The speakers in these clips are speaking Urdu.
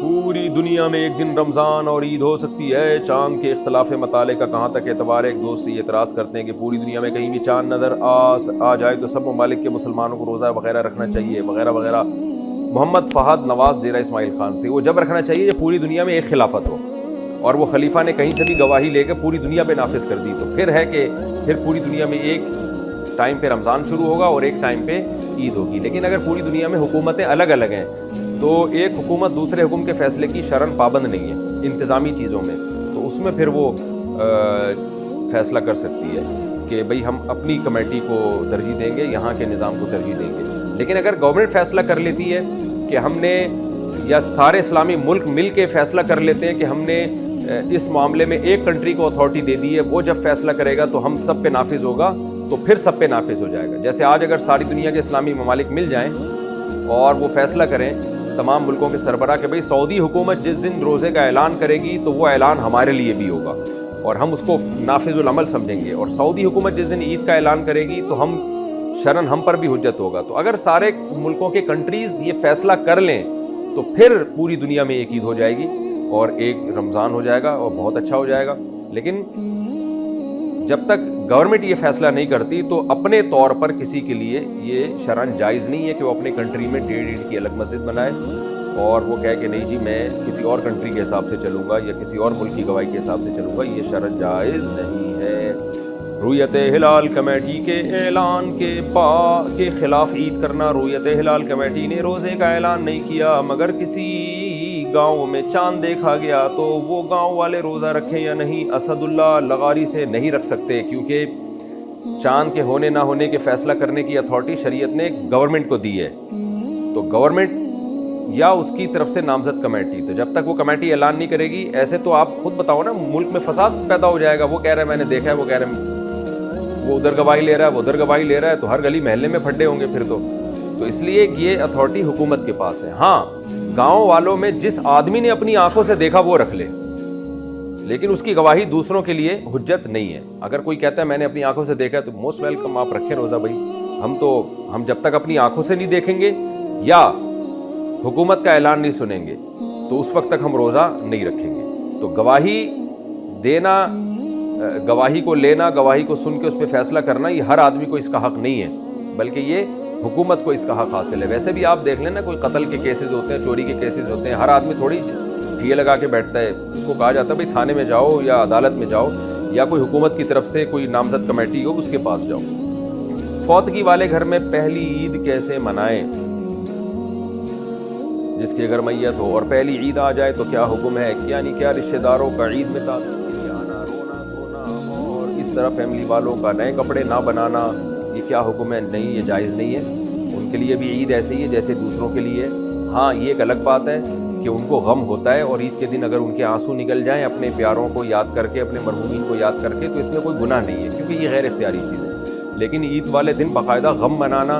پوری دنیا میں ایک دن رمضان اور عید ہو سکتی ہے. چاند کے اختلاف مطالعے کا کہاں تک اعتبار ہے؟ ایک دوست سے یہ اعتراض کرتے ہیں کہ پوری دنیا میں کہیں بھی چاند نظر آ جائے تو سب ممالک کے مسلمانوں کو روزہ وغیرہ رکھنا چاہیے وغیرہ وغیرہ. محمد فہد نواز ڈیرہ اسماعیل خان سے. وہ جب رکھنا چاہیے جب پوری دنیا میں ایک خلافت ہو اور وہ خلیفہ نے کہیں سے بھی گواہی لے کے پوری دنیا پہ نافذ کر دی, تو پھر ہے کہ پھر پوری دنیا میں ایک ٹائم پہ رمضان شروع ہوگا اور ایک ٹائم پہ عید ہوگی. لیکن اگر پوری دنیا میں حکومتیں الگ الگ ہیں تو ایک حکومت دوسرے حکم کے فیصلے کی شرعاً پابند نہیں ہے انتظامی چیزوں میں, تو اس میں پھر وہ فیصلہ کر سکتی ہے کہ بھئی ہم اپنی کمیٹی کو ترجیح دیں گے, یہاں کے نظام کو ترجیح دیں گے. لیکن اگر گورنمنٹ فیصلہ کر لیتی ہے کہ ہم نے, یا سارے اسلامی ملک مل کے فیصلہ کر لیتے ہیں کہ ہم نے اس معاملے میں ایک کنٹری کو اتھارٹی دے دی ہے, وہ جب فیصلہ کرے گا تو ہم سب پہ نافذ ہوگا, تو پھر سب پہ نافذ ہو جائے گا. جیسے آج اگر ساری دنیا کے اسلامی ممالک مل جائیں اور وہ فیصلہ کریں تمام ملکوں کے سربراہ کہ بھئی سعودی حکومت جس دن روزے کا اعلان کرے گی تو وہ اعلان ہمارے لیے بھی ہوگا اور ہم اس کو نافذ العمل سمجھیں گے, اور سعودی حکومت جس دن عید کا اعلان کرے گی تو ہم شرعاً ہم پر بھی حجت ہوگا. تو اگر سارے ملکوں کے کنٹریز یہ فیصلہ کر لیں تو پھر پوری دنیا میں ایک عید ہو جائے گی اور ایک رمضان ہو جائے گا اور بہت اچھا ہو جائے گا. لیکن جب تک گورنمنٹ یہ فیصلہ نہیں کرتی تو اپنے طور پر کسی کے لیے یہ شرعاً جائز نہیں ہے کہ وہ اپنے کنٹری میں 1.5 عید کی الگ مسجد بنائے اور وہ کہے کہ نہیں جی میں کسی اور کنٹری کے حساب سے چلوں گا یا کسی اور ملک کی گواہی کے حساب سے چلوں گا. یہ شرعاً جائز نہیں ہے. رؤیت ہلال کمیٹی کے اعلان کے خلاف عید کرنا. رؤیت ہلال کمیٹی نے روزے کا اعلان نہیں کیا مگر کسی گاؤں میں چاند دیکھا گیا تو وہ گاؤں والے روزہ رکھیں یا نہیں؟ اسد اللہ لغاری سے نہیں رکھ سکتے کیونکہ چاند کے ہونے نہ ہونے کے فیصلہ کرنے کی اتھارٹی شریعت نے گورنمنٹ کو دی ہے, تو گورنمنٹ یا اس کی طرف سے نامزد کمیٹی. تو جب تک وہ کمیٹی اعلان نہیں کرے گی, ایسے تو آپ خود بتاؤ نا, ملک میں فساد پیدا ہو جائے گا. وہ کہہ رہے ہیں میں نے دیکھا ہے, وہ کہہ رہے ہیں وہ ادھر گواہی لے رہا ہے, وہ ادھر گواہی لے رہا ہے, تو ہر گلی محلے میں پھڈے ہوں گے پھر تو اس لیے یہ اتھارٹی حکومت کے پاس ہے. ہاں گاؤں والوں میں جس آدمی نے اپنی آنکھوں سے دیکھا وہ رکھ لے, لیکن اس کی گواہی دوسروں کے لیے حجت نہیں ہے. اگر کوئی کہتا ہے میں نے اپنی آنکھوں سے دیکھا تو موسٹ ویلکم, آپ رکھیں روزہ بھائی. ہم جب تک اپنی آنکھوں سے نہیں دیکھیں گے یا حکومت کا اعلان نہیں سنیں گے تو اس وقت تک ہم روزہ نہیں رکھیں گے. تو گواہی دینا, گواہی کو لینا, گواہی کو سن کے اس پہ فیصلہ کرنا, یہ ہر آدمی کو اس کا حق نہیں ہے بلکہ یہ حکومت کو اس کا حق حاصل ہے. ویسے بھی آپ دیکھ لیں نا, کوئی قتل کے کیسز ہوتے ہیں, چوری کے کیسز ہوتے ہیں, ہر آدمی تھوڑی ٹھیے لگا کے بیٹھتا ہے. اس کو کہا جاتا ہے بھائی تھانے میں جاؤ یا عدالت میں جاؤ یا کوئی حکومت کی طرف سے کوئی نامزد کمیٹی ہو اس کے پاس جاؤ. فوتگی والے گھر میں پہلی عید کیسے منائیں؟ جس کے گھر میت ہو اور پہلی عید آ جائے تو کیا حکم ہے؟ یعنی کیا رشتہ داروں کا عید میں تعزیت کے لیے آنا, رونا دھونا اور اس طرح فیملی والوں کا نئے کپڑے نہ بنانا, یہ کیا حکم ہے؟ نہیں, یہ جائز نہیں ہے. ان کے لیے بھی عید ایسے ہی ہے جیسے دوسروں کے لیے. ہاں یہ ایک الگ بات ہے کہ ان کو غم ہوتا ہے اور عید کے دن اگر ان کے آنسو نکل جائیں اپنے پیاروں کو یاد کر کے, اپنے مرحومین کو یاد کر کے, تو اس میں کوئی گناہ نہیں ہے کیونکہ یہ غیر اختیاری چیز ہے. لیکن عید والے دن باقاعدہ غم منانا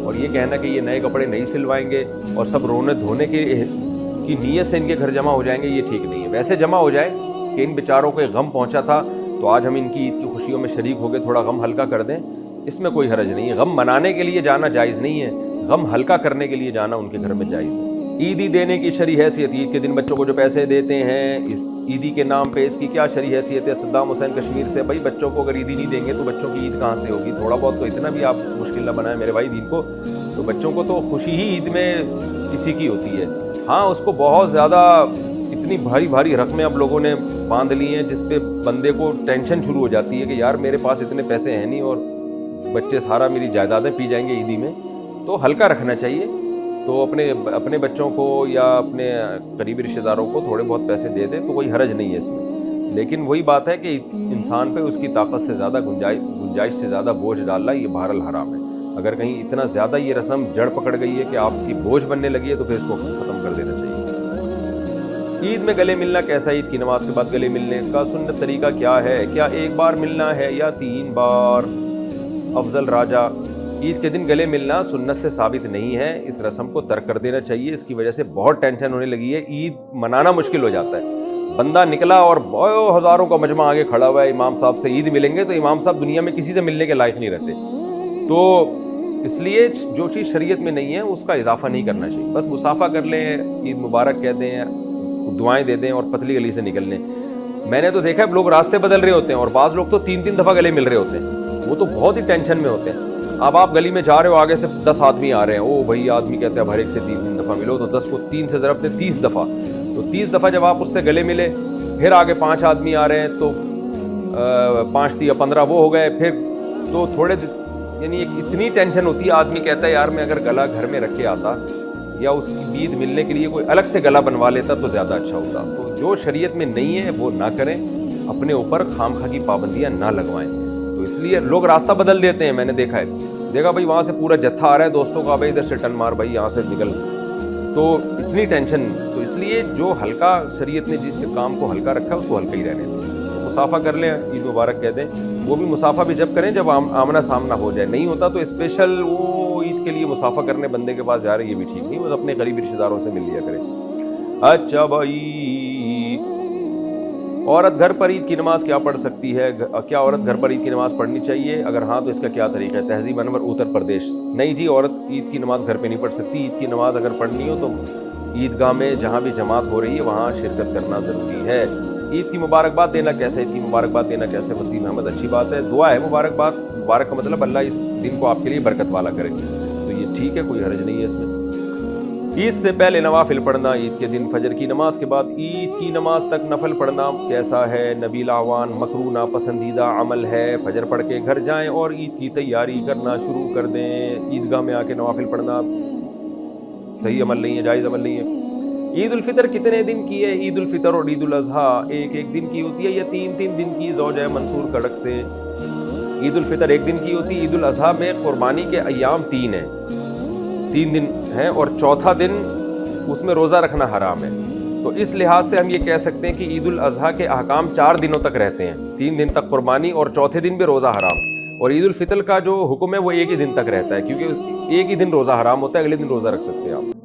اور یہ کہنا کہ یہ نئے کپڑے نہیں سلوائیں گے اور سب رونے دھونے کی نیت سے ان کے گھر جمع ہو جائیں گے, یہ ٹھیک نہیں ہے. ویسے جمع ہو جائے کہ ان بیچاروں کو غم پہنچا تھا تو آج ہم ان کی عید کی خوشیوں میں شریک ہو کے تھوڑا غم ہلکا کر دیں, اس میں کوئی حرج نہیں ہے. غم منانے کے لیے جانا جائز نہیں ہے, غم ہلکا کرنے کے لیے جانا ان کے گھر میں جائز ہے. عیدی دینے کی شرعی حیثیت. عید کے دن بچوں کو جو پیسے دیتے ہیں اس عیدی کے نام پہ, اس کی کیا شرعی حیثیت ہے؟ صدام حسین کشمیر سے. بھائی بچوں کو اگر عیدی نہیں دیں گے تو بچوں کی عید کہاں سے ہوگی؟ تھوڑا بہت تو اتنا بھی آپ مشکل نہ بنائیں میرے بھائی دین کو. تو بچوں کو تو خوشی ہی عید میں اسی کی ہوتی ہے. ہاں اس کو بہت زیادہ اتنی بھاری بھاری رقمیں اب لوگوں نے باندھ لی ہیں جس پہ بندے کو ٹینشن شروع ہو جاتی ہے کہ یار میرے پاس اتنے پیسے ہیں نہیں اور بچے سارا میری جائیدادیں پی جائیں گے عیدی میں. تو ہلکا رکھنا چاہیے. تو اپنے بچوں کو یا اپنے قریبی رشتہ داروں کو تھوڑے بہت پیسے دے دیں تو کوئی حرج نہیں ہے اس میں. لیکن وہی بات ہے کہ انسان پہ اس کی طاقت سے زیادہ گنجائش سے زیادہ بوجھ ڈالنا یہ بہرحال حرام ہے. اگر کہیں اتنا زیادہ یہ رسم جڑ پکڑ گئی ہے کہ آپ کی بوجھ بننے لگی ہے تو پھر اس کو ختم کر دینا چاہیے. عید میں گلے ملنا کیسا؟ عید کی نماز کے بعد گلے ملنے کا سنت طریقہ کیا ہے؟ کیا ایک بار ملنا ہے یا 3 بار؟ افضل راجہ. عید کے دن گلے ملنا سنت سے ثابت نہیں ہے, اس رسم کو ترک کر دینا چاہیے. اس کی وجہ سے بہت ٹینشن ہونے لگی ہے, عید منانا مشکل ہو جاتا ہے. بندہ نکلا اور ہزاروں کا مجمع آگے کھڑا ہوا ہے, امام صاحب سے عید ملیں گے, تو امام صاحب دنیا میں کسی سے ملنے کے لائق نہیں رہتے. تو اس لیے جو چیز شریعت میں نہیں ہے اس کا اضافہ نہیں کرنا چاہیے. بس مصافحہ کر لیں, عید مبارک کہہ دیں, دعائیں دے دیں اور پتلی گلی سے نکل لیں. میں نے تو دیکھا ہے لوگ راستے بدل رہے ہوتے ہیں اور بعض لوگ تو 3 دفعہ گلے مل رہے ہوتے ہیں, وہ تو بہت ہی ٹینشن میں ہوتے ہیں. اب آپ گلی میں جا رہے ہو, آگے سے 10 آدمی آ رہے ہیں, او بھائی آدمی کہتے ہیں اب ہر ایک سے 3 دفعہ ملو, تو 10 کو 3 سے ضرب دیں 30 دفعہ, تو 30 دفعہ جب آپ اس سے گلے ملے, پھر آگے 5 آدمی آ رہے ہیں تو 5 3 15 وہ ہو گئے, پھر تو تھوڑے یعنی ایک اتنی ٹینشن ہوتی ہے. آدمی کہتا ہے یار میں اگر گلا گھر میں رکھ کے آتا یا اس کی عید ملنے کے لیے کوئی الگ سے گلا بنوا لیتا تو زیادہ اچھا ہوتا. تو جو شریعت میں نہیں ہے وہ نہ کریں, اپنے اوپر خام خواہ کی پابندیاں نہ لگوائیں. تو اس لیے لوگ راستہ بدل دیتے ہیں. میں نے دیکھا بھائی وہاں سے پورا جتھا آ رہا ہے دوستوں کا, بھائی ادھر سے ٹرن مار, بھائی یہاں سے نکل, تو اتنی ٹینشن. تو اس لیے جو ہلکا شریعت نے جس کام کو ہلکا رکھا ہے اس کو ہلکا ہی رہنے دیں. مصافحہ کر لیں, عید مبارک کہہ دیں, وہ بھی مصافحہ بھی جب کریں جب آمنا سامنا ہو جائے. نہیں ہوتا تو اسپیشل وہ عید کے لیے مصافحہ کرنے بندے کے پاس جا رہے, یہ بھی ٹھیک نہیں, وہ اپنے قریبی رشتہ داروں سے مل لیا کرے. اچھا بھائی, عورت گھر پر عید کی نماز کیا پڑھ سکتی ہے؟ کیا عورت گھر پر عید کی نماز پڑھنی چاہیے؟ اگر ہاں تو اس کا کیا طریقہ ہے؟ تہذیب انور اتر پردیش. نہیں جی, عورت عید کی نماز گھر پہ نہیں پڑھ سکتی. عید کی نماز اگر پڑھنی ہو تو عیدگاہ میں جہاں بھی جماعت ہو رہی ہے وہاں شرکت کرنا ضروری ہے. عید کی مبارکباد دینا کیسے؟ عید کی مبارکباد دینا کیسے وسیم احمد؟ اچھی بات ہے, دعا ہے مبارکباد. مبارک کا مطلب اللہ اس دن کو آپ کے لیے برکت والا کرے, تو یہ ٹھیک ہے, کوئی حرج نہیں ہے اس میں. عید سے پہلے نوافل پڑھنا, عید کے دن فجر کی نماز کے بعد عید کی نماز تک نفل پڑھنا کیسا ہے؟ نبیل اعوان, مکروہ ناپسندیدہ عمل ہے. فجر پڑھ کے گھر جائیں اور عید کی تیاری کرنا شروع کر دیں. عیدگاہ میں آ کے نوافل پڑھنا صحیح عمل نہیں ہے, جائز عمل نہیں ہے. عید الفطر کتنے دن کی ہے؟ عید الفطر اور عید الاضحیٰ ایک دن کی ہوتی ہے یا 3 دن کی؟ زوجہ منصور کڑک سے. عید الفطر 1 دن کی ہوتی ہے. عید الاضحیٰ میں قربانی کے ایام 3 ہیں, 3 دن ہیں, اور چوتھا دن اس میں روزہ رکھنا حرام ہے. تو اس لحاظ سے ہم یہ کہہ سکتے ہیں کہ عید الاضحیٰ کے احکام 4 دنوں تک رہتے ہیں, 3 دن تک قربانی اور چوتھے دن بھی روزہ حرام. اور عید الفطر کا جو حکم ہے وہ 1 ہی دن تک رہتا ہے, کیونکہ 1 ہی دن روزہ حرام ہوتا ہے, اگلے دن روزہ رکھ سکتے ہیں آپ.